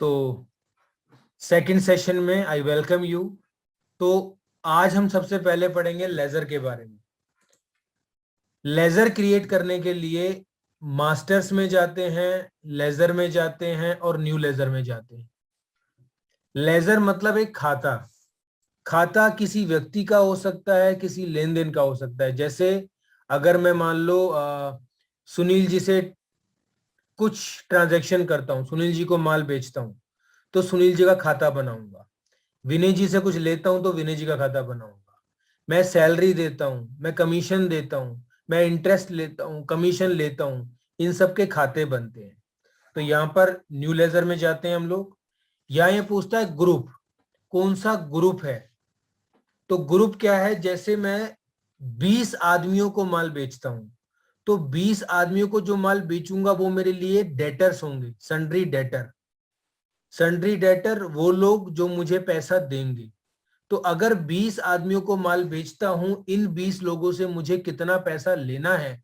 तो second session में I welcome you. तो आज हम सबसे पहले पढ़ेंगे लेजर के बारे में। लेजर क्रिएट करने के लिए मास्टर्स में जाते हैं, लेजर में जाते हैं और न्यू लेजर में जाते हैं। लेजर मतलब एक खाता। खाता किसी व्यक्ति का हो सकता है, किसी लेन देन का हो सकता है। जैसे अगर मैं मान लो सुनील जी से कुछ ट्रांजैक्शन करता हूं, सुनील जी को माल बेचता हूं, तो सुनील जी का खाता बनाऊंगा। विनय जी से कुछ लेता हूं तो विनय जी का खाता बनाऊंगा। मैं सैलरी देता हूं, मैं कमीशन देता हूं, मैं इंटरेस्ट लेता हूं, कमीशन लेता हूं, इन सब के खाते बनते हैं। तो यहाँ पर न्यू लेजर में जाते हैं हम लोग। यहाँ ये पूछता है ग्रुप, कौन सा ग्रुप है। तो ग्रुप क्या है, जैसे मैं 20 आदमियों को माल बेचता हूं, तो 20 आदमियों को जो माल बेचूंगा वो मेरे लिए डेटर्स होंगे, सन्ड्री डेटर। सन्ड्री डेटर वो लोग जो मुझे पैसा देंगे। तो अगर 20 आदमियों को माल बेचता हूं, इन 20 लोगों से मुझे कितना पैसा लेना है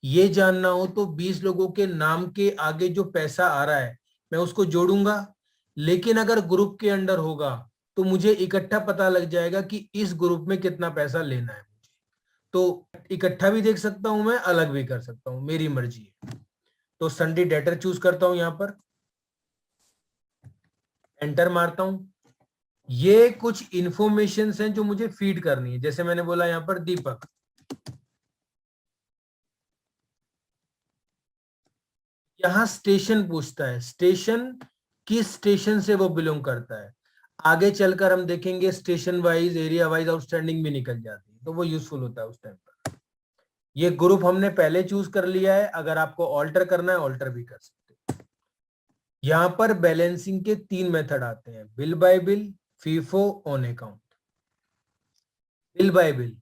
ये जानना हो, तो 20 लोगों के नाम के आगे जो पैसा आ रहा है मैं उसको जोड़ूंगा। लेकिन अगर ग्रुप के अंडर होगा तो मुझे इकट्ठा पता लग जाएगा कि इस ग्रुप में कितना पैसा लेना है मुझे। तो इकट्ठा भी देख सकता हूं मैं, अलग भी कर सकता हूं, मेरी मर्जी है। तो सन्ड्री डेटर चूज करता हूं, यहां पर एंटर मारता हूं। ये कुछ इंफॉर्मेशन हैं जो मुझे फीड करनी है। जैसे मैंने बोला यहां पर दीपक, यहां स्टेशन पूछता है, स्टेशन किस स्टेशन से वो बिलोंग करता है। आगे चलकर हम देखेंगे station wise, area wise outstanding भी निकल जाती है, तो वो यूजफुल होता है उस टाइम पर। ये ग्रुप हमने पहले चूज कर लिया है, अगर आपको ऑल्टर करना है ऑल्टर भी कर सकते हैं। यहां पर बैलेंसिंग के 3 मेथड आते हैं, bill bye bill, FIFO, on account. Bill bye bill,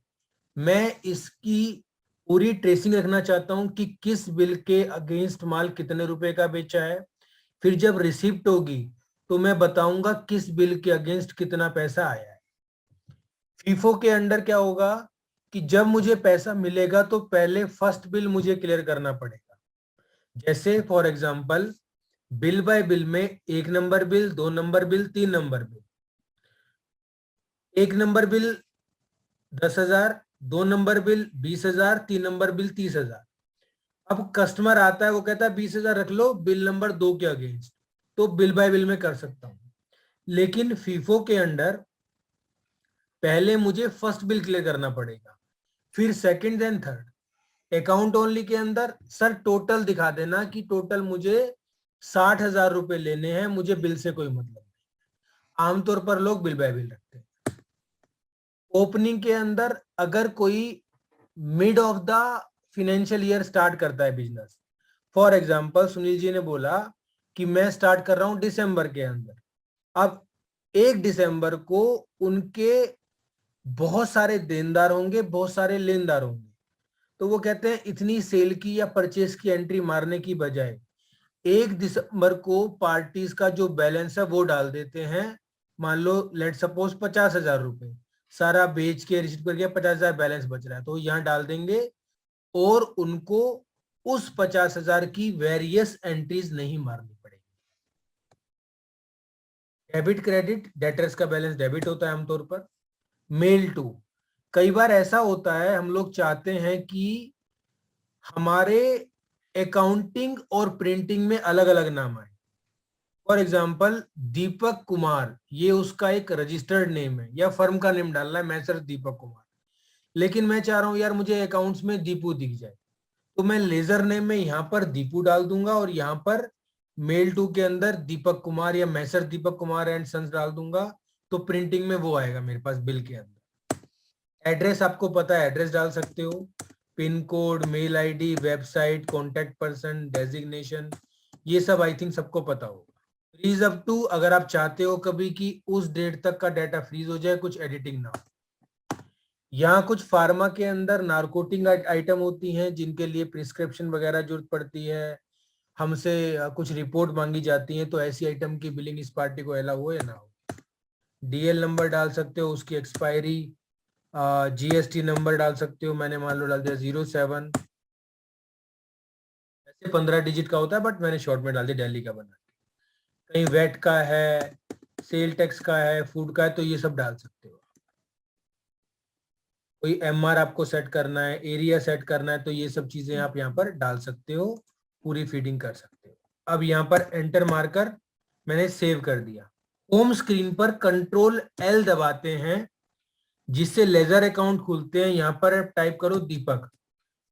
मैं इसकी पूरी ट्रेसिंग रखना चाहता हूं कि किस बिल के अगेंस्ट माल कितने रुपए का बेचा है। फिर जब रिसिप्ट होगी तो मैं बताऊंगा किस बिल के अगेंस्ट कितना पैसा आया है। फीफो के अंडर क्या होगा कि जब मुझे पैसा मिलेगा तो पहले फर्स्ट बिल मुझे क्लियर करना पड़ेगा। जैसे for example bill bye bill में 1 number bill, 2 number bill, 3 number bill. 1 number bill 10,000, 2 number bill 20,000, 3 number bill 30,000। अब कस्टमर आता है, वो कहता है 20,000 रख लो बिल नंबर 2 के अगेंस्ट, तो बिल बाय बिल में कर सकता हूं। लेकिन फीफो के अंडर पहले मुझे फर्स्ट बिल क्लियर करना पड़ेगा, फिर second and third. Account only के अंदर सर टोटल दिखा देना कि टोटल मुझे 60,000 रुपए लेने हैं, मुझे बिल से कोई मतलब नहीं। आमतौर पर लोग बिल बाय बिल रखते हैं। ओपनिंग के अंदर अगर कोई mid of the financial year start करता है business, for example Sunil ji ने बोला कि मैं स्टार्ट कर रहा हूं दिसंबर के अंदर। अब 1 दिसंबर को उनके बहुत सारे देनदार होंगे, बहुत सारे लेनदार होंगे। तो वो कहते हैं इतनी सेल की या परचेस की एंट्री मारने की बजाय 1 दिसंबर को पार्टीज का जो बैलेंस है वो डाल देते हैं। मान लो लेट सपोज 50,000 रुपए सारा बेच के रिसीव करके 50,000 बैलेंस बच रहा है, तो यहां डाल देंगे और उनको उस 50,000 की वेरियस एंट्रीज नहीं मारनी पड़ेगी। डेबिट क्रेडिट, डेटर्स का बैलेंस डेबिट होता है आमतौर पर। मेल टू, कई बार ऐसा होता है हम लोग चाहते हैं कि हमारे अकाउंटिंग और प्रिंटिंग में अलग अलग नाम आए। फॉर एग्जाम्पल दीपक कुमार, ये उसका एक रजिस्टर्ड नेम है या फर्म का नेम डालना है, मैसर दीपक कुमार। लेकिन मैं चाह रहा हूं यार मुझे अकाउंट्स में दीपू दिख जाए, तो मैं लेजर नेम में यहां पर दीपू डाल दूंगा और यहां पर मेल टू के अंदर दीपक कुमार या मैसर दीपक कुमार एंड सन्स डाल दूंगा। तो प्रिंटिंग में वो आएगा मेरे पास बिल के अंदर। एड्रेस आपको पता है, एड्रेस डाल सकते हो, pin code, mail ID, website, contact person, designation, ये सब आई थिंक सबको पता होगा। फ्रीज अप टू, अगर आप चाहते हो कभी कि उस डेट तक का डाटा फ्रीज हो जाए, कुछ एडिटिंग ना हो। यहाँ कुछ फार्मा के अंदर नारकोटिक आइटम होती हैं जिनके लिए प्रिस्क्रिप्शन वगैरह जरूरत पड़ती है, हमसे कुछ रिपोर्ट मांगी जाती है, तो ऐसी आइटम की बिलिंग इस पार्टी को अलाउ हो या ना हो। डीएल नंबर डाल सकते हो, उसकी एक्सपायरी, जीएसटी नंबर डाल सकते हो, मैंने मान लो डाल दिया 07, वैसे 15 डिजिट का होता है बट मैंने शॉर्ट में डाल दिया दिल्ली का बना। कहीं वेट का है, सेल टैक्स का है, फूड का है, तो ये सब डाल सकते हो। कोई एमआर आपको सेट करना है, एरिया सेट करना है, तो ये सब चीजें आप यहाँ पर डाल सकते हो, पूरी फीडिंग कर सकते हो। अब यहाँ पर एंटर मारकर मैंने सेव कर दिया। होम स्क्रीन पर कंट्रोल एल दबाते हैं, जिससे लेजर अकाउंट खुलते हैं। यहाँ पर टाइप करो दीपक।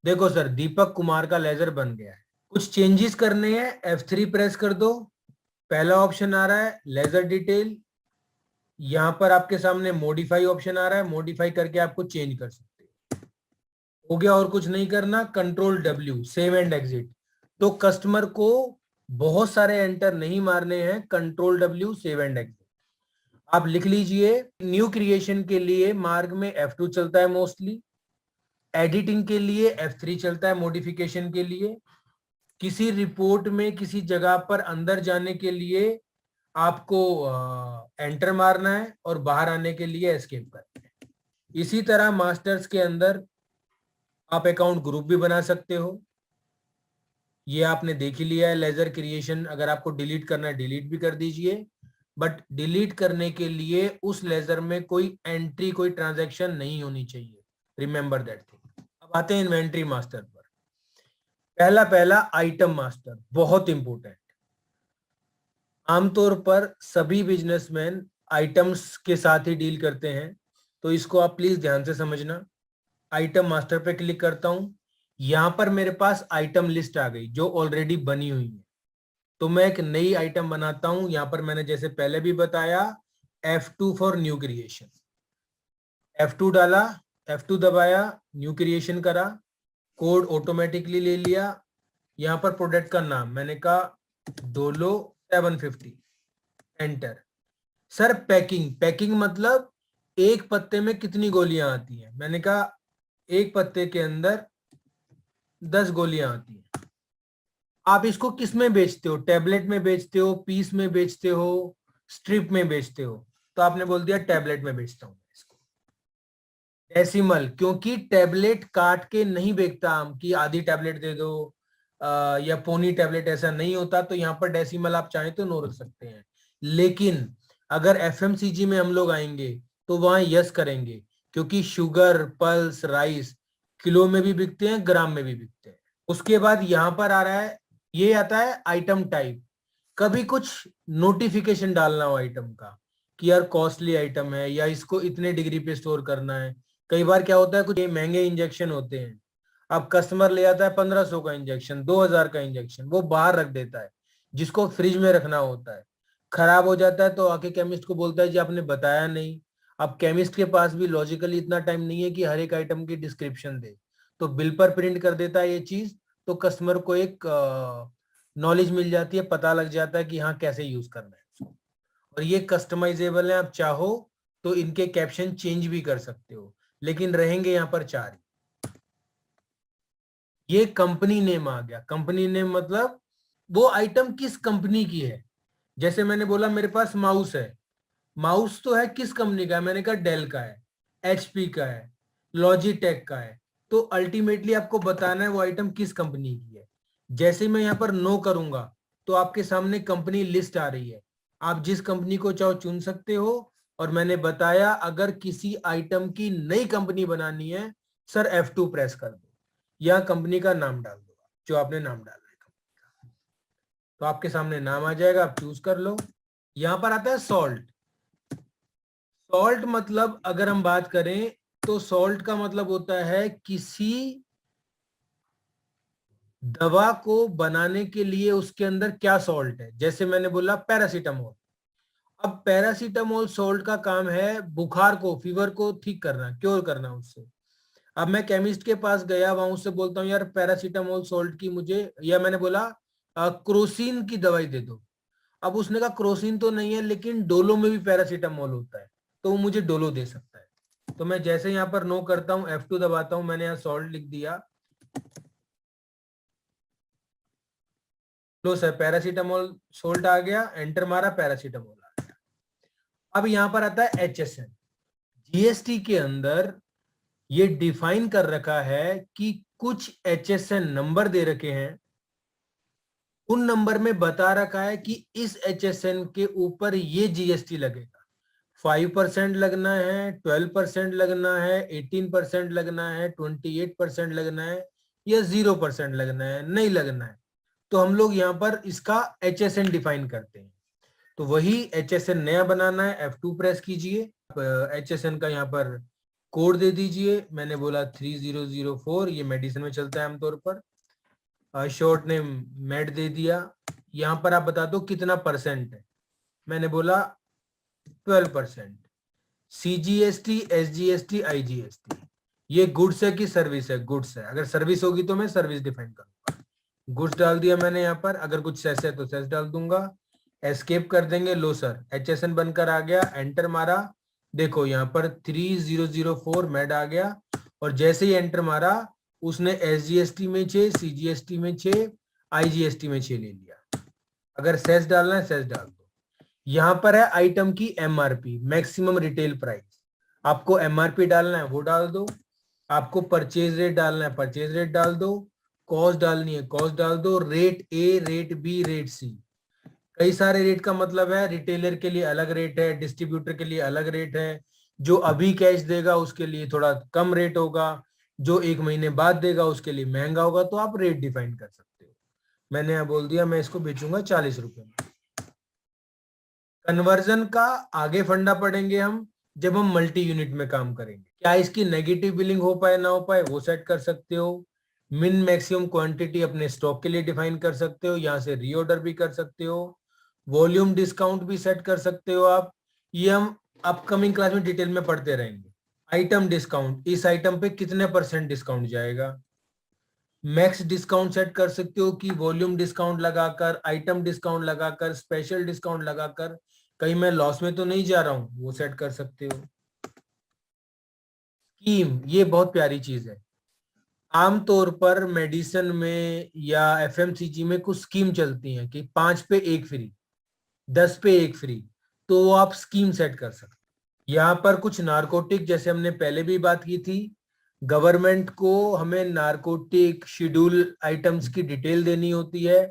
देखो सर, दीपक कुमार का लेजर बन गया है। कुछ चेंजेस करने हैं, F3 प्रेस कर दो। पहला ऑप्शन आ रहा है लेजर डिटेल, यहां पर आपके सामने मॉडिफाई ऑप्शन आ रहा है, मॉडिफाई करके आपको चेंज कर सकते हो। हो गया, और कुछ नहीं करना। Control W save and exit. तो कस्टमर को बहुत सारे एंटर नहीं मारने हैं, control W save and exit आप लिख लीजिए। न्यू क्रिएशन के लिए मार्ग में F2 चलता है मोस्टली, एडिटिंग के लिए F3 चलता है, मॉडिफिकेशन के लिए। किसी रिपोर्ट में किसी जगह पर अंदर जाने के लिए आपको एंटर मारना है, और बाहर आने के लिए एस्केप करना है। इसी तरह मास्टर्स के अंदर आप अकाउंट ग्रुप भी बना सकते हो। ये आपने देख ही लिया है, लेजर क्रिएशन। अगर आपको डिलीट करना है डिलीट भी कर दीजिए, बट डिलीट करने के लिए उस लेजर में कोई एंट्री, कोई ट्रांजैक्शन नहीं होनी चाहिए। Remember that thing. अब आते हैं इन्वेंट्री मास्टर पर। पहला आइटम मास्टर बहुत इंपॉर्टेंट। आमतौर पर सभी बिजनेसमैन आइटम्स के साथ ही डील करते हैं, तो इसको आप प्लीज ध्यान से समझना। आइटम मास्टर पे क्लिक करता हूं, यहां पर मेरे पास आइटम लिस्ट आ गई जो ऑलरेडी बनी हुई है। तो मैं एक नई आइटम बनाता हूं। यहां पर मैंने जैसे पहले भी बताया, F2 for new creation. F2 डाला, F2 दबाया, न्यू क्रिएशन करा, कोड ऑटोमेटिकली ले लिया। यहां पर प्रोडक्ट का नाम मैंने कहा Dolo 750, enter. Sir packing, packing मतलब एक पत्ते में कितनी गोलियां आती हैं? मैंने कहा एक पत्ते के अंदर 10 गोलियां आती हैं। आप इसको किस में बेचते हो? टैबलेट में बेचते हो, पीस में बेचते हो, स्ट्रिप में बेचते हो? तो आपने बोल दिया टैबलेट में बेचता हूं इसको। डेसिमल, क्योंकि टैबलेट काट के नहीं बेचता हम कि आधी टैबलेट दे दो या पौनी टैबलेट, ऐसा नहीं होता। तो यहाँ पर डेसिमल आप चाहें तो नो रख सकते हैं। लेकिन अगर एफएमसीजी में हम लोग आएंगे तो वहां यस करेंगे, क्योंकि शुगर, पल्स, राइस किलो में भी बिकते हैं, ग्राम में भी बिकते हैं। उसके बाद यहां पर आ रहा है, ये आता है आइटम टाइप। कभी कुछ नोटिफिकेशन डालना हो आइटम का कि यार कॉस्टली आइटम है, या इसको इतने डिग्री पे स्टोर करना है। कई बार क्या होता है, कुछ महंगे इंजेक्शन होते हैं, अब कस्टमर ले आता है 1500 का इंजेक्शन, 2000 का इंजेक्शन, वो बाहर रख देता है, जिसको फ्रिज में रखना होता है। खराब हो जाता है तो आके केमिस्ट को बोलता है जी आपने बताया नहीं। अब केमिस्ट के पास भी लॉजिकली इतना टाइम नहीं है कि हर एक आइटम की डिस्क्रिप्शन दे, तो बिल पर प्रिंट कर देता है ये चीज। तो कस्टमर को एक नॉलेज मिल जाती है, पता लग जाता है कि हाँ कैसे यूज करना है उसको। और ये कस्टमाइजेबल है, आप चाहो तो इनके कैप्शन चेंज भी कर सकते हो, लेकिन रहेंगे यहाँ पर 4। ये कंपनी नेम आ गया। कंपनी नेम मतलब वो आइटम किस कंपनी की है। जैसे मैंने बोला मेरे पास माउस है, माउस तो है किस कंपनी का है? मैंने कहा डेल का है, एचपी का है, लॉजिटेक का है। तो अल्टीमेटली आपको बताना है वो आइटम किस कंपनी की है। जैसे मैं यहाँ पर नो करूंगा तो आपके सामने कंपनी लिस्ट आ रही है, आप जिस कंपनी को चाहो चुन सकते हो। और मैंने बताया अगर किसी आइटम की नई कंपनी बनानी है, सर F2 प्रेस कर दो, या कंपनी का नाम डाल दो जो आपने नाम डालना है कंपनी का। तो आपके सामने नाम आ जाएगा, आप चूज कर लो। यहां पर आता है सॉल्ट। सॉल्ट मतलब अगर हम बात करें तो सॉल्ट का मतलब होता है किसी दवा को बनाने के लिए उसके अंदर क्या सॉल्ट है। जैसे मैंने बोला पैरासीटामोल, अब पैरासीटामोल सॉल्ट का काम है बुखार को, फीवर को ठीक करना, क्योर करना उससे। अब मैं केमिस्ट के पास गया, वहां उससे बोलता हूँ यार पैरासीटामोल सॉल्ट की मुझे, या मैंने बोला क्रोसिन की दवाई दे दो। अब उसने कहा क्रोसिन तो नहीं है, लेकिन डोलो में भी पैरासीटामोल होता है, तो वो मुझे डोलो दे सकता है। तो मैं जैसे यहाँ पर नो करता हूँ, F2 दबाता हूँ, मैंने यहाँ सॉल्ट लिख दिया। लो सर पैरासीटामोल सॉल्ट आ गया, एंटर मारा, पैरासीटामोल आ गया। अब यहाँ पर आता है HSN। जीएसटी के अंदर ये डिफाइन कर रखा है कि कुछ HSN नंबर दे रखे हैं, उन नंबर में बता रखा है कि इस HSN के ऊपर ये GST लगेगा, 5% लगना है, 12% लगना है, 18% लगना है, 28% लगना है, या 0% लगना है, नहीं लगना है। तो हम लोग यहाँ पर इसका HSN डिफाइन करते हैं। तो वही HSN नया बनाना है, F2 प्रेस कीजिए, HSN का यहाँ पर कोड दे दीजिए। मैंने बोला 3004, ये मेडिसिन में चलता है आमतौर पर। शॉर्ट नेम मेड दे दिया। यहाँ पर आप बता दो कितना परसेंट है। मैंने बोला 12%। CGST, SGST, IGST, ये गुड्स है कि सर्विस है? गुड्स है। अगर सर्विस होगी तो मैं सर्विस डिफाइन करूंगा। गुड्स डाल दिया मैंने यहाँ पर। अगर कुछ सेस है तो सेस डाल दूंगा। एस्केप कर देंगे। लो सर, HSN बनकर आ गया, एंटर मारा। देखो यहाँ पर 3004 मेड आ गया, और जैसे ही एंटर मारा उसने SGST में 6, CGST में 6, IGST में 6 ले लिया। अगर सेस डालना है सेस डाल दो। यहाँ पर है आइटम की MRP, मैक्सिमम रिटेल प्राइस। आपको MRP डालना है वो डाल दो, आपको परचेज रेट डालना है परचेज रेट डाल दो, कॉस्ट डालनी है कॉस्ट डाल दो, rate A, rate B, rate C। कई सारे रेट का मतलब है, रिटेलर के लिए अलग रेट है, डिस्ट्रीब्यूटर के लिए अलग रेट है, जो अभी कैश देगा उसके लिए थोड़ा कम रेट होगा, जो 1 महीने बाद देगा उसके लिए महंगा होगा। तो आप रेट डिफाइन कर सकते हो। मैंने यहाँ बोल दिया मैं इसको बेचूंगा 40 रुपए में। कन्वर्जन का आगे फंडा पढ़ेंगे हम, जब हम मल्टी यूनिट में काम करेंगे। क्या इसकी नेगेटिव बिलिंग हो पाए ना हो पाए वो सेट कर सकते हो। मिन मैक्सिमम क्वांटिटी अपने स्टॉक के लिए डिफाइन कर सकते हो, यहाँ से रीऑर्डर भी कर सकते हो। वॉल्यूम डिस्काउंट भी सेट कर सकते हो आप। ये हम अपकमिंग क्लास में डिटेल में पढ़ते रहेंगे। आइटम डिस्काउंट, इस आइटम पे कितने % डिस्काउंट जाएगा। मैक्स डिस्काउंट सेट कर सकते हो कि वॉल्यूम डिस्काउंट लगाकर, आइटम डिस्काउंट लगाकर, स्पेशल डिस्काउंट लगाकर, कहीं मैं लॉस में तो नहीं जा रहा हूं, वो सेट कर सकते हो। स्कीम, ये बहुत प्यारी चीज है। आमतौर पर मेडिसिन में या FMCG में कुछ स्कीम चलती हैं कि 5 पे 1 फ्री, 10 पे 1 फ्री, तो वो आप स्कीम सेट कर सकते हैं। यहाँ पर कुछ नारकोटिक, जैसे हमने पहले भी बात की थी, गवर्नमेंट को हमें नारकोटिक शेड्यूल आइटम्स की डिटेल देनी होती है।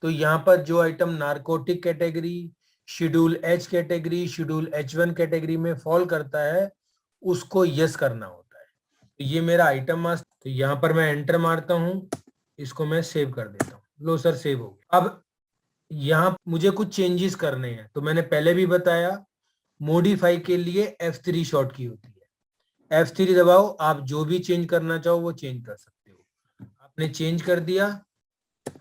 तो यहाँ पर जो item narcotic category, schedule H category, schedule H1 category में फॉल करता है, उसको यस करना होता है। तो ये मेरा आइटम मास्टर, तो यहाँ पर मैं एंटर मारता हूँ, इसको मैं सेव कर देता हूँ। लो सर, सेव हो गया। अब यहाँ मुझे कुछ चेंजेस करने हैं, तो मैंने पहले भी बताया, मॉडिफाई के लिए F3 शॉर्ट की होती है। F3 दबाओ, आप जो भी चेंज करना चाहो वो चेंज कर सकते हो। आपने चेंज कर दिया,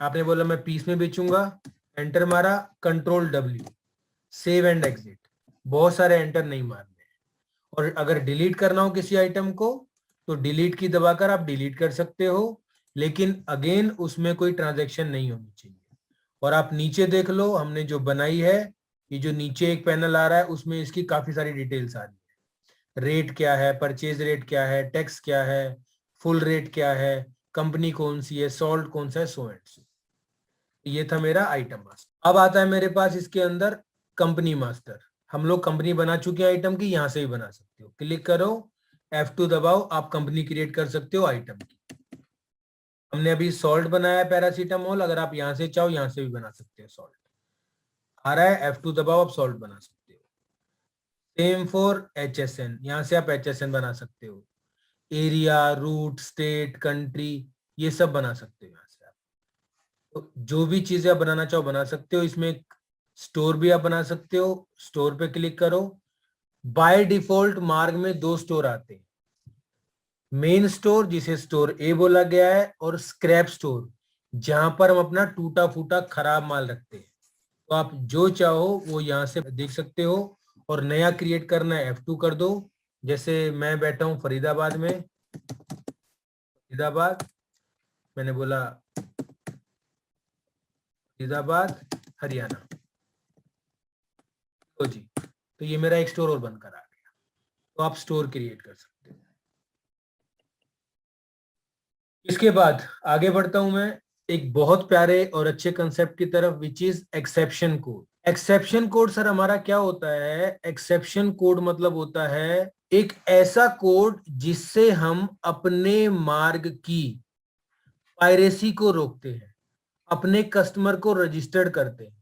आपने बोला मैं पीस में बेचूंगा, एंटर मारा, control W, save and exit. बहुत सारे एंटर नहीं मारने हैं। और अगर डिलीट करना हो किसी आइटम को तो डिलीट की दबाकर आप डिलीट कर सकते हो, लेकिन अगेन उसमें कोई ट्रांजैक्शन नहीं होनी चाहिए। और आप नीचे देख लो, हमने जो बनाई है, ये जो नीचे एक पैनल आ रहा है उसमें इसकी काफी सारी डिटेल्स आ रही है। रेट क्या है, परचेज रेट क्या है, टैक्स क्या है, फुल रेट क्या है, कंपनी कौन सी है, सॉल्ट कौन सा है, सो एंड सो। ये था मेरा आइटम मास्टर। अब आता है मेरे पास इसके अंदर कंपनी मास्टर। हम लोग कंपनी बना चुके हैं आइटम की, यहां से भी बना सकते हो। क्लिक करो, F2 दबाओ, आप कंपनी क्रिएट कर सकते हो आइटम की। हमने अभी सॉल्ट बनाया है, पैरासीटामोल। अगर आप यहां से चाहो यहां से भी बना सकते हो। सॉल्ट आ रहा है, F2 दबाओ, आप सॉल्ट बना सकते हो। सेम फॉर HSN, यहां से आप HSN बना सकते हो। एरिया, रूट, स्टेट, कंट्री, ये सब बना सकते हो यहाँ से आप। तो जो भी चीजें आप बनाना चाहो बना सकते हो। इसमें स्टोर भी आप बना सकते हो। स्टोर पे क्लिक करो। बाय डिफॉल्ट मार्ग में 2 स्टोर आते हैं, मेन स्टोर जिसे स्टोर ए बोला गया है, और स्क्रैप स्टोर जहां पर हम अपना टूटा फूटा खराब माल रखते हैं। तो आप जो चाहो वो यहाँ से देख सकते हो। और नया क्रिएट करना है, F2 कर दो। जैसे मैं बैठा हूँ फरीदाबाद में, फरीदाबाद, मैंने बोला फरीदाबाद, हरियाणा। तो जी, तो ये मेरा एक स्टोर और बनकर आ गया। तो आप स्टोर क्रिएट कर सकते हो। इसके बाद आगे बढ़ता हूं मैं एक बहुत प्यारे और अच्छे कंसेप्ट की तरफ, which is exception code. Exception code sir हमारा क्या होता है? एक्सेप्शन कोड मतलब होता है एक ऐसा कोड जिससे हम अपने मार्ग की पायरेसी को रोकते हैं। अपने कस्टमर को रजिस्टर्ड करते हैं।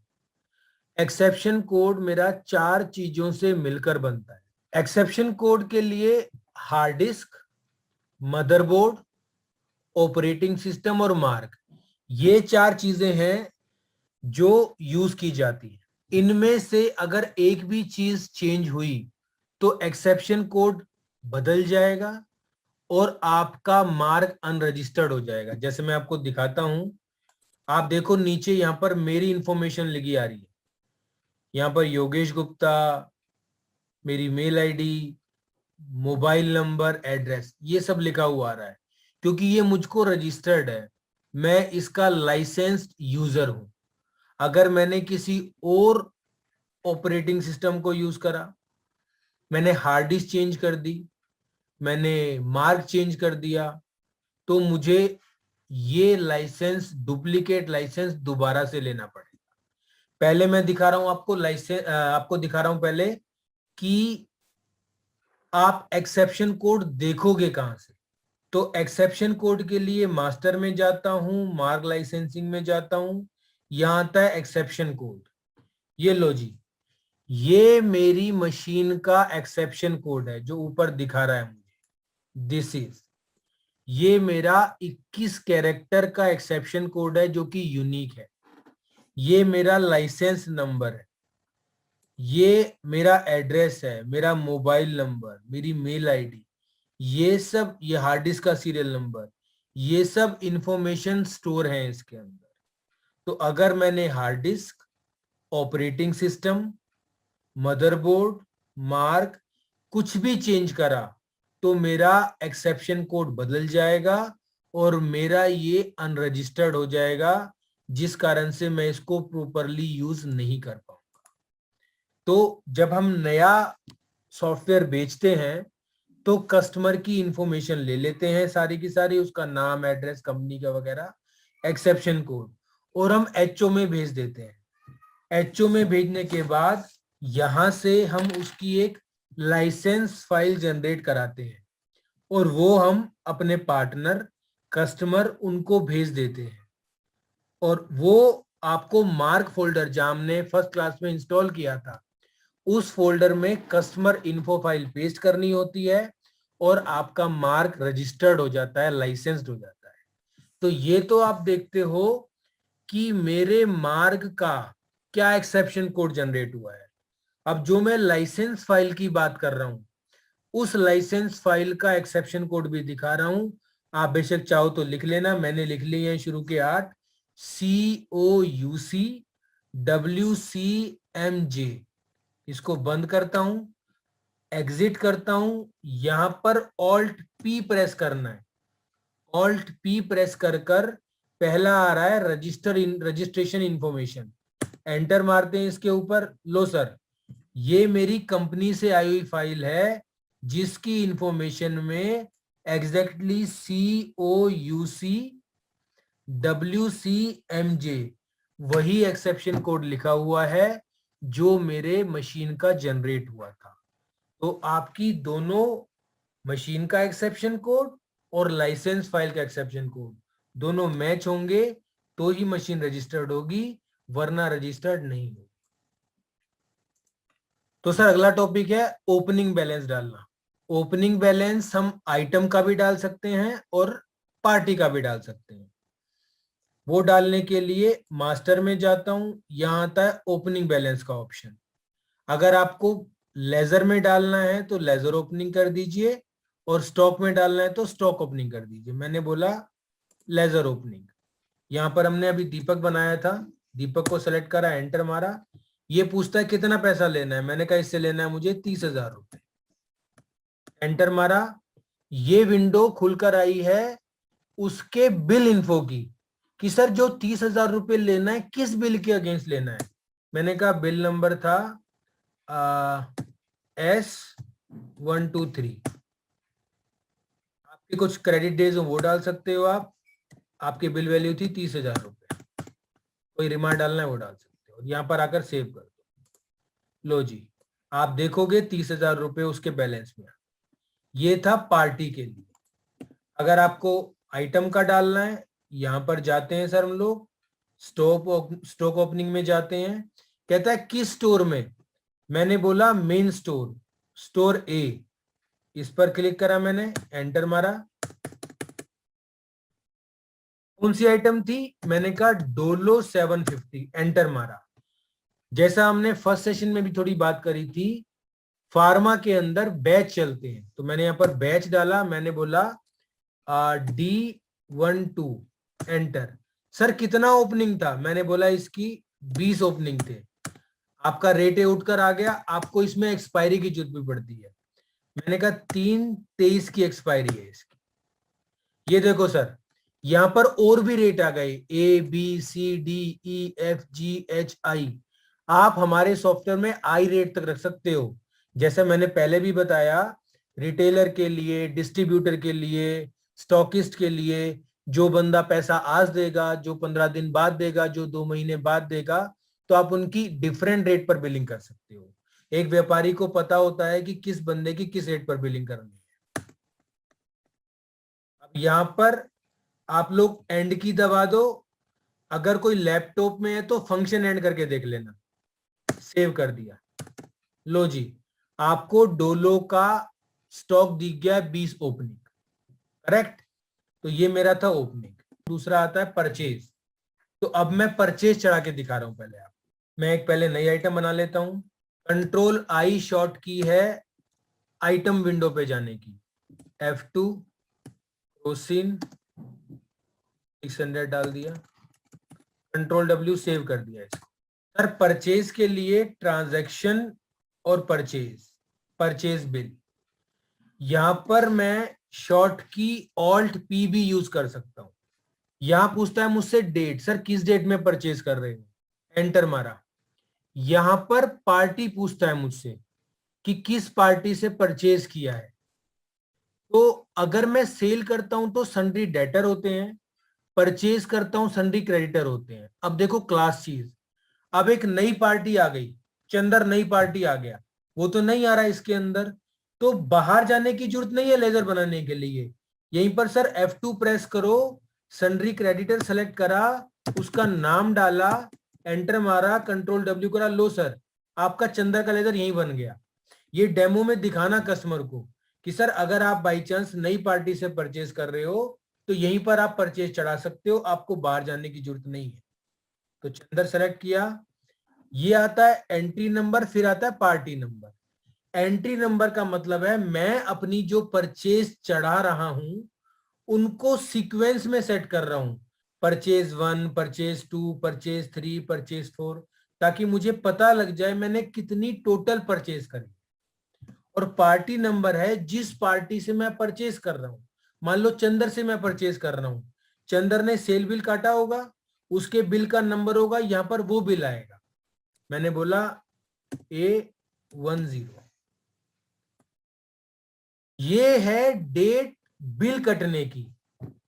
एक्सेप्शन कोड मेरा 4 चीजों से मिलकर बनता है। एक्सेप्शन कोड के लिए hard disk, motherboard, operating system और मार्क, ये 4 चीजें हैं जो यूज की जाती है। इनमें से अगर एक भी चीज चेंज हुई तो एक्सेप्शन कोड बदल जाएगा और आपका मार्क अनरजिस्टर्ड हो जाएगा। जैसे मैं आपको दिखाता हूं, आप देखो नीचे यहां पर मेरी इंफॉर्मेशन लिखी आ रही है। यहां पर योगेश गुप्ता, मेरी mail ID, mobile number, address, ये सब लिखा हुआ आ रहा है क्योंकि ये मुझको रजिस्टर्ड है, मैं इसका लाइसेंस्ड यूजर हूं। अगर मैंने किसी और ऑपरेटिंग सिस्टम को यूज करा, मैंने हार्ड डिस्क चेंज कर दी, मैंने मार्क चेंज कर दिया, तो मुझे ये लाइसेंस, डुप्लीकेट लाइसेंस दोबारा से लेना पड़ेगा। पहले मैं दिखा रहा हूं आपको लाइसेंस, आपको दिखा रहा हूं पहले कि आप एक्सेप्शन कोड देखोगे कहां से। तो एक्सेप्शन कोड के लिए मास्टर में जाता हूं, मार्क लाइसेंसिंग में जाता हूं, यहां आता है एक्सेप्शन कोड। ये लो जी, ये मेरी मशीन का एक्सेप्शन कोड है जो ऊपर दिखा रहा है मुझे। दिस इज, ये मेरा 21 कैरेक्टर का एक्सेप्शन कोड है जो कि यूनिक है। ये मेरा लाइसेंस नंबर है, ये मेरा एड्रेस है, मेरा मोबाइल नंबर, मेरी मेल आईडी, ये सब, ये हार्ड डिस्क का सीरियल नंबर, ये सब इंफॉर्मेशन स्टोर है इसके अंदर। तो अगर मैंने hard disk, operating system, motherboard, mark कुछ भी चेंज करा तो मेरा एक्सेप्शन कोड बदल जाएगा और मेरा ये अनरजिस्टर्ड हो जाएगा, जिस कारण से मैं इसको प्रॉपरली यूज नहीं कर पाऊंगा। तो जब हम नया सॉफ्टवेयर बेचते हैं तो कस्टमर की इंफॉर्मेशन ले लेते हैं सारी की सारी, उसका नाम, एड्रेस, कंपनी का वगैरह, एक्सेप्शन कोड, और हम एचओ में भेज देते हैं। एचओ में भेजने के बाद यहां से हम उसकी एक लाइसेंस फाइल जनरेट कराते हैं और वो हम अपने पार्टनर, कस्टमर, उनको भेज देते हैं। और वो आपको मार्क फोल्डर, जहां हमने फर्स्ट क्लास में इंस्टॉल किया था, उस फोल्डर में कस्टमर इन्फो फाइल पेस्ट करनी होती है और आपका मार्क रजिस्टर्ड हो जाता है, लाइसेंस्ड हो जाता है। तो ये तो आप देखते हो कि मेरे मार्क का क्या एक्सेप्शन कोड जनरेट हुआ है। अब जो मैं लाइसेंस फाइल की बात कर रहा हूं, उस लाइसेंस फाइल का एक्सेप्शन कोड भी दिखा रहा हूं। आप बेशक चाहो तो लिख लेना, मैंने लिख लिए हैं शुरू के 8, COUCWCMJ। इसको बंद करता हूं, एग्जिट करता हूं, यहां पर ऑल्ट पी प्रेस करना है। ऑल्ट पी प्रेस कर कर पहला आ रहा है रजिस्ट्रेशन इंफॉर्मेशन, एंटर मारते हैं इसके ऊपर। लो सर, ये मेरी कंपनी से आई हुई फाइल है जिसकी इंफॉर्मेशन में एग्जैक्टली COUCWCMJ वही एक्सेप्शन कोड लिखा हुआ है जो मेरे मशीन का जनरेट हुआ था। तो आपकी दोनों मशीन का एक्सेप्शन कोड और लाइसेंस फाइल का एक्सेप्शन कोड दोनों मैच होंगे तो ही मशीन रजिस्टर्ड होगी, वरना रजिस्टर्ड नहीं होगी। तो सर अगला टॉपिक है ओपनिंग बैलेंस डालना। ओपनिंग बैलेंस हम आइटम का भी डाल सकते हैं और पार्टी का भी डाल सकते हैं। वो डालने के लिए मास्टर में जाता हूं, यहां आता है ओपनिंग बैलेंस का ऑप्शन। अगर आपको लेजर में डालना है तो लेजर ओपनिंग कर दीजिए और स्टॉक में डालना है तो स्टॉक ओपनिंग कर दीजिए। मैंने बोला लेजर ओपनिंग। यहां पर हमने अभी दीपक बनाया था, दीपक को सेलेक्ट करा, एंटर मारा। ये पूछता है कितना पैसा लेना है, मैंने कहा इससे लेना है मुझे 30,000 रुपए। एंटर मारा, ये विंडो खुलकर आई है उसके बिल इन्फो की, कि सर जो 30,000 रुपए लेना है किस बिल के अगेंस्ट लेना है। मैंने कहा बिल नंबर था S123। आपके कुछ क्रेडिट डेज हो वो डाल सकते हो आप। आपकी बिल वैल्यू थी 30,000 रुपए, कोई रिमार्क डालना है वो डाल सकते हो, यहां पर आकर सेव कर दो। लो जी, आप देखोगे 30,000 रुपए उसके बैलेंस में। ये था पार्टी के लिए। अगर आपको आइटम का डालना है, यहां पर जाते हैं सर हम लोग, स्टॉक ओपनिंग में जाते हैं, कहता है किस स्टोर में, मैंने बोला मेन स्टोर, स्टोर ए, इस पर क्लिक करा मैंने, एंटर मारा। कौन सी आइटम थी, मैंने कहा डोलो 750, एंटर मारा। जैसा हमने फर्स्ट सेशन में भी थोड़ी बात करी थी, फार्मा के अंदर बैच चलते हैं, तो मैंने यहां पर बैच डाला, मैंने बोला D12, एंटर। सर कितना ओपनिंग था, मैंने बोला इसकी 20 ओपनिंग थे। आपका रेट उठकर आ गया, आपको इसमें एक्सपायरी की जरूरत भी पड़ती है, मैंने कहा 3/23 की एक्सपायरी है इसकी। ये देखो सर, यहां पर और भी रेट आ गए, ABCDEFGHI। आप हमारे सॉफ्टवेयर में आई रेट तक रख सकते हो। जैसे मैंने पहले भी बताया, रिटेलर के लिए, डिस्ट्रीब्यूटर के लिए, स्टॉकिस्ट के लिए, जो बंदा पैसा आज देगा, जो 15 दिन बाद देगा, जो 2 महीने बाद देगा, तो आप उनकी डिफरेंट रेट पर बिलिंग कर सकते हो। एक व्यापारी को पता होता है कि किस बंदे की किस रेट पर बिलिंग करनी है। अब यहां पर आप लोग एंड की दबा दो, अगर कोई लैपटॉप में है तो फंक्शन एंड करके देख लेना। सेव कर दिया, लो जी, आपको डोलो का स्टॉक दिख गया 20 ओपनिंग, करेक्ट। तो ये मेरा था ओपनिंग। दूसरा आता है परचेज। तो अब मैं परचेज चढ़ा के दिखा रहा हूं पहले आप। मैं एक पहले नई आइटम बना लेता हूं। कंट्रोल आई शॉर्ट की है आइटम विंडो पे जाने की, F2, क्रोसिन 600 डाल दिया, कंट्रोल W, सेव कर दिया इसको। सर परचेज के लिए ट्रांजैक्शन और परचेज बिल, यहां पर मैं शॉर्ट की ऑल्ट P भी यूज कर सकता हूं। यहां पूछता है मुझसे डेट, सर किस डेट में परचेज कर रहे हो, एंटर मारा। यहां पर पार्टी पूछता है मुझसे कि किस पार्टी से परचेज किया है। तो अगर मैं सेल करता हूं तो सन्ड्री डेटर होते हैं, परचेज करता हूं सन्ड्री क्रेडिटर होते हैं। अब देखो क्लास चीज, अब एक नई पार्टी आ गई, चंदर नई पार्टी आ गया, वो तो नहीं आ रहा इसके अंदर, तो बाहर जाने की जरूरत नहीं है लेजर बनाने के लिए। यहीं पर सर F2 प्रेस करो, सन्ड्री क्रेडिटर सेलेक्ट करा, उसका नाम डाला, एंटर मारा, कंट्रोल W करा, लो सर आपका चंदर का लेजर यहीं बन गया। ये डेमो में दिखाना कस्टमर को कि सर अगर आप बाई चांस नई पार्टी से परचेज कर रहे हो तो यहीं पर आप परचेज चढ़ा सकते हो, आपको बाहर जाने की जरूरत नहीं है। तो चंदर सेलेक्ट किया, ये आता है एंट्री नंबर, फिर आता है पार्टी नंबर। एंट्री नंबर का मतलब है मैं अपनी जो परचेज चढ़ा रहा हूं उनको सीक्वेंस में सेट कर रहा हूं, परचेज 1, परचेज 2, परचेज 3, परचेज 4, ताकि मुझे पता लग जाए मैंने कितनी टोटल परचेज करी। और पार्टी नंबर है जिस पार्टी से मैं परचेज कर रहा हूं। मान लो चंदर से मैं परचेज कर रहा हूं, चंदर ने सेल बिल काटा होगा, उसके बिल का नंबर होगा, यहां पर वो बिल आएगा, मैंने बोला A10। ये है डेट बिल कटने की।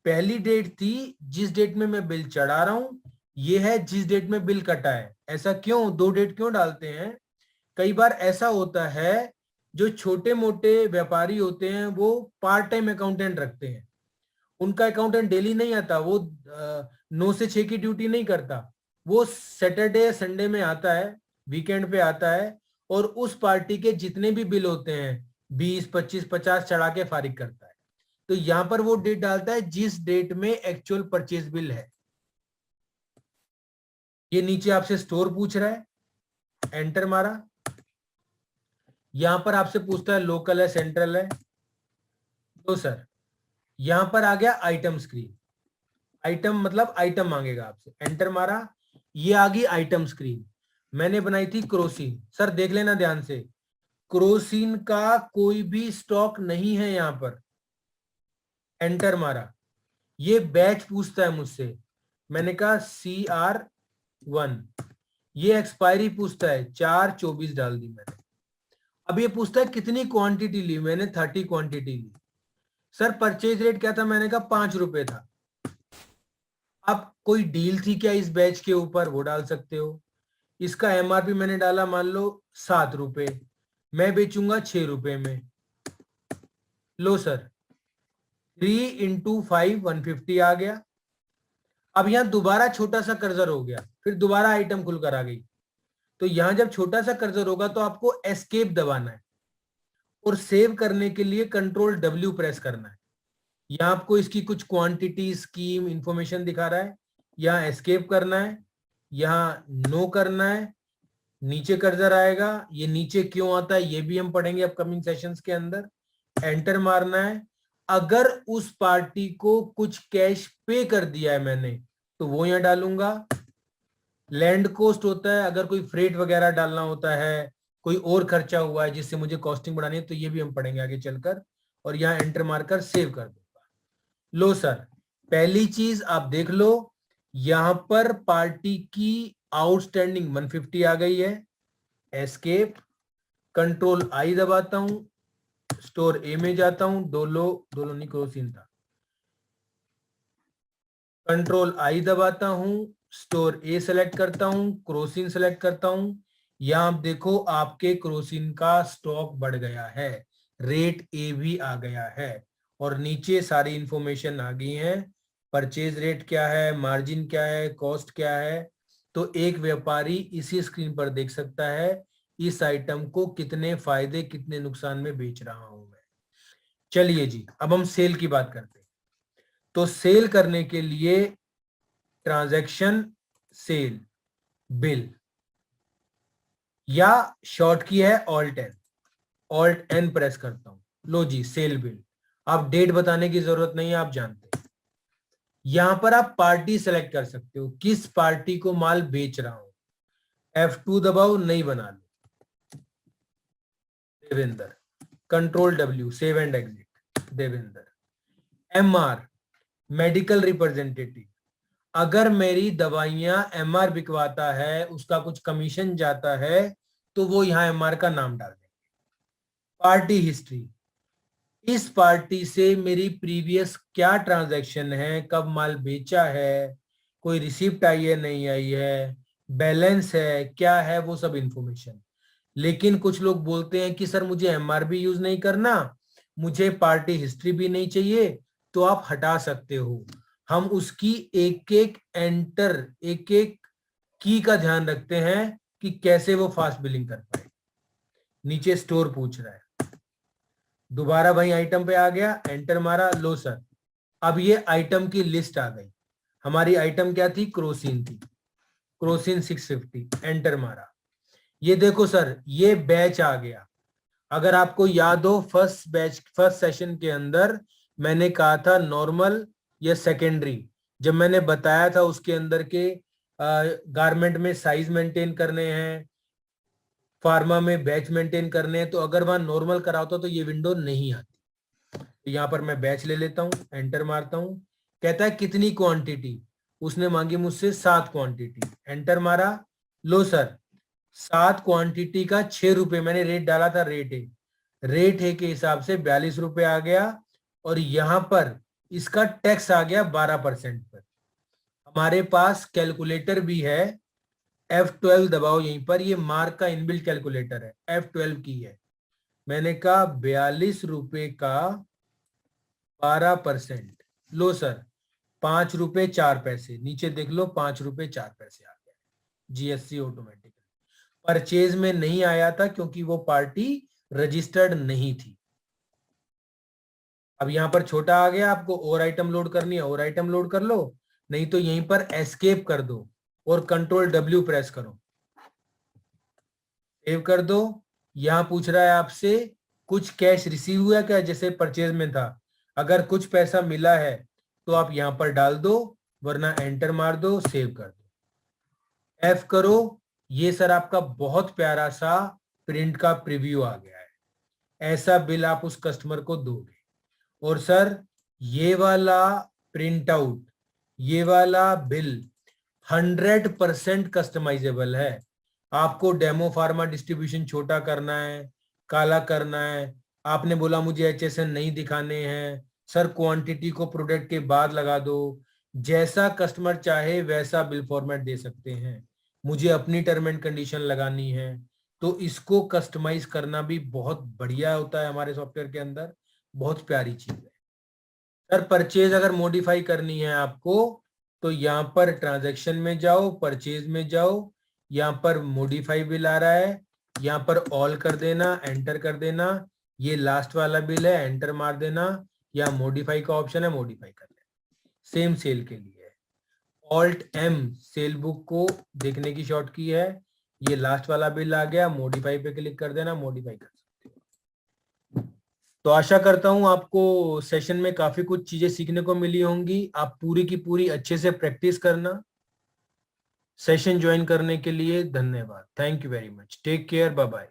पहली डेट थी जिस डेट में मैं बिल चढ़ा रहा हूं, ये है जिस डेट में बिल कटा है। ऐसा क्यों, दो डेट क्यों डालते हैं, कई बार ऐसा होता है जो छोटे मोटे व्यापारी होते हैं वो पार्ट टाइम अकाउंटेंट रखते हैं, उनका अकाउंटेंट डेली नहीं आता, वो 9 से 6 की ड्यूटी नहीं करता, वो सैटरडे संडे में आता है, वीकेंड पे आता है, और उस पार्टी के जितने भी बिल होते हैं 20, 25, 50 चढ़ा के फारिग करता है। तो यहां पर वो डेट डालता है जिस डेट में एक्चुअल परचेज बिल है। ये नीचे आपसे स्टोर पूछ रहा है, एंटर मारा, यहां पर आपसे पूछता है लोकल है सेंट्रल है, तो सर यहां पर आ गया आइटम स्क्रीन, आइटम मतलब आइटम मांगेगा आपसे, एंटर मारा, ये आ गई आइटम स्क्रीन। मैंने बनाई थी क्रोसिन, सर देख लेना ध्यान से, क्रोसिन का कोई भी स्टॉक नहीं है यहां पर, एंटर मारा। ये बैच पूछता है मुझसे, मैंने कहा CR1, ये एक्सपायरी पूछता है 4/24 डाल दी मैंने। अब ये पूछता है कितनी क्वांटिटी ली, मैंने 30 क्वांटिटी ली। सर परचेज रेट क्या था, मैंने कहा 5 रुपए था। अब कोई डील थी क्या इस बैच के ऊपर, वो डाल सकते हो। इसका MRP मैंने डाला मान लो 7 रुपए, मैं बेचूंगा 6 रुपए में, लो सर 3 × 5 150 आ गया। अब यहाँ दोबारा छोटा सा कर्सर हो गया, फिर दोबारा आइटम खुलकर आ गई। तो यहां जब छोटा सा कर्सर होगा तो आपको एस्केप दबाना है और सेव करने के लिए कंट्रोल W प्रेस करना है। यहाँ आपको इसकी कुछ क्वांटिटी, स्कीम, इंफॉर्मेशन दिखा रहा है। यहाँ एस्केप करना है, यहाँ नो करना है, नीचे कर्सर आएगा। ये नीचे क्यों आता है ये भी हम पढ़ेंगे अपकमिंग सेशंस के अंदर। एंटर मारना है। अगर उस पार्टी को कुछ कैश पे कर दिया है मैंने तो वो यहां डालूंगा। लैंड कॉस्ट होता है, अगर कोई फ्रेट वगैरह डालना होता है, कोई और खर्चा हुआ है जिससे मुझे कॉस्टिंग बढ़ानी है, तो ये भी हम पढ़ेंगे आगे चलकर। और यहाँ एंटर मारकर सेव कर दूंगा। लो सर, पहली चीज आप देख लो, यहां पर पार्टी की आउटस्टैंडिंग 150 आ गई है। एस्केप, कंट्रोल आई दबाता हूं, स्टोर ए में जाता हूं, डोलो नहीं क्रोसिन था, कंट्रोल आई दबाता हूं, स्टोर ए सेलेक्ट करता हूं, क्रोसिन सेलेक्ट करता हूं। यहां आप देखो आपके क्रोसिन का स्टॉक बढ़ गया है, रेट ए भी आ गया है और नीचे सारी इंफॉर्मेशन आ गई है। परचेज रेट क्या है, मार्जिन क्या है, कॉस्ट क्या है। तो एक व्यापारी इसी स्क्रीन पर देख सकता है इस आइटम को कितने फायदे कितने नुकसान में बेच रहा हूं मैं। चलिए जी, अब हम सेल की बात करते हैं। तो सेल करने के लिए ट्रांजैक्शन, सेल, बिल, या शॉर्ट की है ऑल्ट एन प्रेस करता हूं। लो जी, सेल बिल। अब डेट बताने की जरूरत नहीं है, आप जानते हैं। यहां पर आप पार्टी सेलेक्ट कर सकते हो, किस पार्टी को माल बेच रहा हूं। F2 दबाओ, नहीं बना लो, Devendra. Control W, save and exit, Devendra. MR, medical representative, अगर मेरी दवाइयां MR बिकवाता है, उसका कुछ कमीशन जाता है, तो वो यहां MR का नाम डाल देंगे। पार्टी हिस्ट्री, इस पार्टी से मेरी प्रीवियस क्या ट्रांजैक्शन है, कब माल बेचा है, कोई रिसिप्ट आई है नहीं आई है, बैलेंस है क्या है, वो सब इंफॉर्मेशन। लेकिन कुछ लोग बोलते हैं कि सर मुझे MR भी यूज नहीं करना, मुझे पार्टी हिस्ट्री भी नहीं चाहिए, तो आप हटा सकते हो। हम उसकी एक एक एंटर, एक एक की का ध्यान रखते हैं कि कैसे वो फास्ट बिलिंग कर पाए। नीचे स्टोर पूछ रहा है, दोबारा वही आइटम पे आ गया, एंटर मारा। लो सर, अब ये आइटम की लिस्ट आ गई। हमारी आइटम क्या थी, क्रोसिन थी, क्रोसिन 650, एंटर मारा। ये देखो सर, ये बैच आ गया। अगर आपको याद हो फर्स्ट बैच, फर्स्ट सेशन के अंदर मैंने कहा था नॉर्मल या सेकेंडरी, जब मैंने बताया था उसके अंदर के गारमेंट में साइज मेंटेन करने हैं, फार्मा में बैच मेंटेन करने हैं, तो अगर वहां नॉर्मल करा होता तो ये विंडो नहीं आती। तो यहां पर मैं बैच ले लेता हूं, एंटर मारता हूं। कहता है कितनी क्वांटिटी, उसने मांगी मुझसे 7 क्वांटिटी, एंटर मारा। लो सर, 7 क्वांटिटी का 6 रुपए मैंने रेट डाला था, रेट है के हिसाब से 42 रुपए आ गया। और यहां पर इसका टैक्स आ गया 12% पर। हमारे पास कैलकुलेटर भी है, F12 दबाओ यहीं पर, ये मार्क का इनबिल्ट कैलकुलेटर है, F12 की है। मैंने कहा 42 रुपए का 12%। लो सर, 5 रुपए 4 पैसे, नीचे देख लो 5 रुपए 4 पैसे आ गया, GST ऑटोमेटिकली। परचेज में नहीं आया था क्योंकि वो पार्टी रजिस्टर्ड नहीं थी। अब यहां पर छोटा आ गया, आपको और आइटम लोड करनी है और आइटम लोड कर लो, नहीं तो यहीं पर एस्केप कर दो और कंट्रोल W प्रेस करो, सेव कर दो। यहां पूछ रहा है आपसे कुछ कैश रिसीव हुआ क्या, जैसे परचेज में था। अगर कुछ पैसा मिला है तो आप यहां पर डाल दो, वरना एंटर मार दो, सेव कर दो, F करो। ये सर आपका बहुत प्यारा सा प्रिंट का प्रीव्यू आ गया है। ऐसा बिल आप उस कस्टमर को दोगे। और सर ये वाला प्रिंट आउट, ये वाला बिल 100% कस्टमाइजेबल है। आपको डेमो फार्मा डिस्ट्रीब्यूशन छोटा करना है, काला करना है, आपने बोला मुझे HSN नहीं दिखाने हैं, सर क्वांटिटी को प्रोडक्ट के बाद लगा दो, जैसा कस्टमर चाहे वैसा बिल फॉर्मेट दे सकते हैं। मुझे अपनी टर्म एंड कंडीशन लगानी है, तो इसको कस्टमाइज करना भी बहुत बढ़िया होता है हमारे सॉफ्टवेयर के अंदर, बहुत प्यारी चीज है। सर परचेज अगर मॉडिफाई करनी है आपको तो यहाँ पर ट्रांजैक्शन में जाओ, परचेज में जाओ, यहाँ पर मॉडिफाई बिल आ रहा है, यहाँ पर ऑल कर देना, एंटर कर देना, ये लास्ट वाला बिल है, एंटर मार देना, यहाँ मॉडिफाई का ऑप्शन है, मॉडिफाई कर लेना। सेम सेल के लिए ऑल्ट एम सेल बुक को देखने की शॉर्ट की है, ये लास्ट वाला बिल आ गया, मॉडिफाई पे क्लिक कर देना, मॉडिफाई कर सकते हो। तो आशा करता हूं आपको सेशन में काफी कुछ चीजें सीखने को मिली होंगी। आप पूरी की पूरी अच्छे से प्रैक्टिस करना। सेशन ज्वाइन करने के लिए धन्यवाद। Thank you very much. Take care. Bye bye.